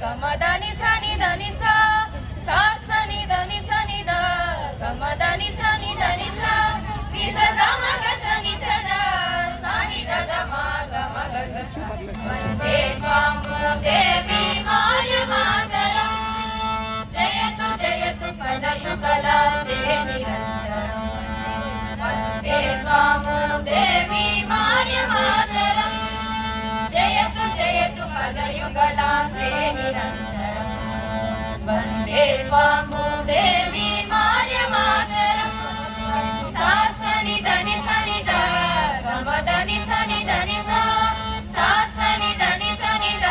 ಗಮದನಿ ಸನಿ ಧನಿ ಸ ಸಾ ಸನಿ ಧನಿ ಸನಿ ದ ಗಮದನಿ ಸನಿ ಧನಿ ಸ ನಿ ಸ ಗಮ ಗ ಸನಿ ಸದ ಸನಿ ದ ದ ಮ ಗಮ ಗ ಗ ಸ ವಂದೇ ತ್ವಾಂ ದೇವಿ ಮಾರ್ಯ ಮಾತರಂ ಜಯತು ಜಯತು ಪದಯುಗಲಾಂತೆ ನಿರಂತರಂ ವಂದೇ ತ್ವಾಂ ದೇವಿ ಮಾರ್ಯ ಮಾತರಂ ಜಯತು ಜಯತು ಪದಯುಗಲಾಂತೆ ನಿರಂತರಂ ವಂದೇ ತ್ವಾಂ ದೇವಿ ಮಾರ್ಯ ಮಾತರಂ ಸಾ ಸನಿ ಧನಿ ಸನಿ ದ ಗಮ ಧನಿ ಸನಿ ಧನಿ ಸ ಸಾ ಸನಿ ಧನಿ ಸನಿ ದ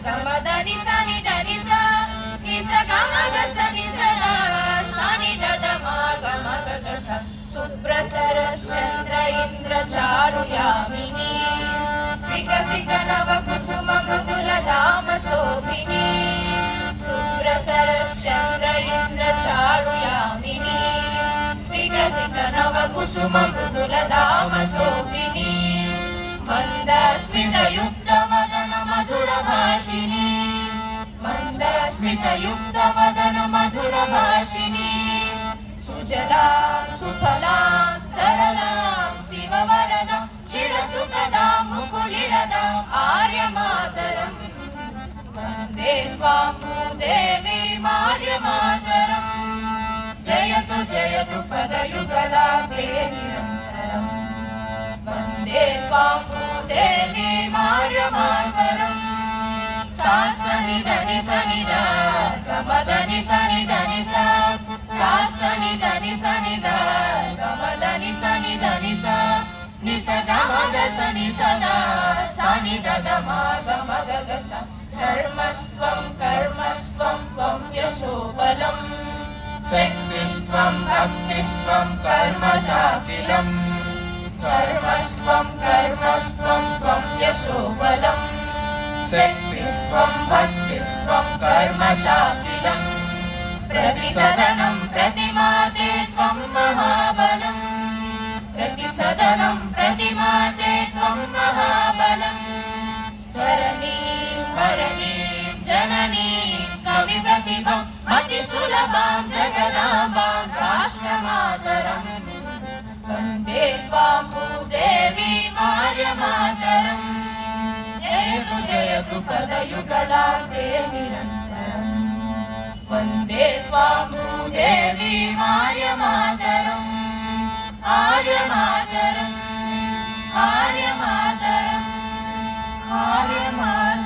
ಗಮ ಧನಿ ಸನಿ ಧನಿ ಸ ನಿ ಸ ಗಮ ಗ ಸನಿ ಸದ ಸನಿ ದ ದ ಮ ಗಮ ಗ ಗ ಸ ಸುಪ್ರಸರಶ್ಚಂದ್ರ ಇಂದ್ರ ಚಾರುಯಾಮಿನಿ ವಿಕಸಿತ ನವ ಕುಸುಮ ಮೃದುಲ ಧಾಮ ಶೋಭಿನಿ ಸುಪ್ರಸರಶ್ಚಂದ್ರ ಇಂದ್ರ ಚಾರುಯಾಮಿನಿ ವಿಕಸಿತ ನವ ಕುಸುಮ ಮೃದುಲ ಧಾಮ ಶೋಭಿನಿ ಮಂದಸ್ಮಿತ ಯುಕ್ತ ವದನ ಮಧುರ ಭಾಷಿನಿ ಮಂದಸ್ಮಿತ ಯುಕ್ತ ವದನ ಮಧುರ ಭಾಷಿನಿ ಸುಜಲಾಂ ಸುಫಲಾಂ ಸರಳಾಂ ಶಿವವರದಾಂ ಚಿರಸುಖದಾಂ ಮುಕುಲಿರದಾಂ ಆರ್ಯ ಮಾತರಂ ವಂದೇ ತ್ವಾಂ ದೇವಿ ಮಾರ್ಯ ಮಾತರಂ ಜಯತು ಜಯತು ಪದಯುಗಲಾಂತೆ ನಿರಂತರಂ ವಂದೇ ತ್ವಾಂ ದೇವಿ ಮಾರ್ಯ ಮಾತರಂ ಸಾ ಸನಿ ಧನಿ ಸನಿ ದ ಗಮ ಧನಿ ಸನಿ ಧನಿ ಸ ಸಾ ಸನಿ ಧನಿ ಸನಿ ದ ಗಮ ಧನಿ ಸನಿ ಧನಿ ಸ ನಿ ಸ ಗಮ ಗ ಸನಿ ಸದ ಸನಿ ದ ದ ಮ ಗಮ ಗ ಗ ಸ ಧರ್ಮಸ್ತ್ವಂ ಕರ್ಮಸ್ತ್ವಂ ತ್ವಂ ಯಶೋ ಬಲಂ ಶಕ್ತಿಸ್ತ್ವಂ ಭಕ್ತಿಸ್ತ್ವಂ ಕರ್ಮ ಚಾಖಿಲಂ ಧರ್ಮಸ್ತ್ವಂ ಕರ್ಮಸ್ತ್ವಂ ತ್ವಂ ಯಶೋ ಬಲಂ ಶಕ್ತಿಸ್ತ್ವಂ ಭಕ್ತಿಸ್ತ್ವಂ ಕರ್ಮ ಚಾಖಿಲಂ ಪ್ರತಿಸದನಂ ಪ್ರತಿಮಾತೆ ತ್ವಂ ಮಹಾಬಲಂ ಪ್ರತಿಸದನಂ ಪ್ರತಿಮಾತೆ ತ್ವಂ ಮಹಾಬಲಂ ಧರಣೀಂ ಹರಣೀಂ ಜನನೀಂ ಕವಿ ಪ್ರತಿಭಾಂ ಅತಿ ಸುಲಭಾಂ ಜಗದಾಂಬಾಂ ರಾಷ್ಟ್ರಮಾತರಂ ವಂದೇ ತ್ವಾಂ ದೇವಿ ಮಾರ್ಯ ಮಾತರಂ ಜಯತು ಜಯತು ಪದಯುಗಲಾಂತೆ ನಿರಂತರಂ ವಂದೇ ತ್ವಾಂ ದೇವಿ ಮಾರ್ಯ ಮಾತರಂ ಆರ್ಯ ಮಾತರಂ ಆರ್ಯ ಮಾತರಂ ಆರ್ಯ ಮಾತರಂ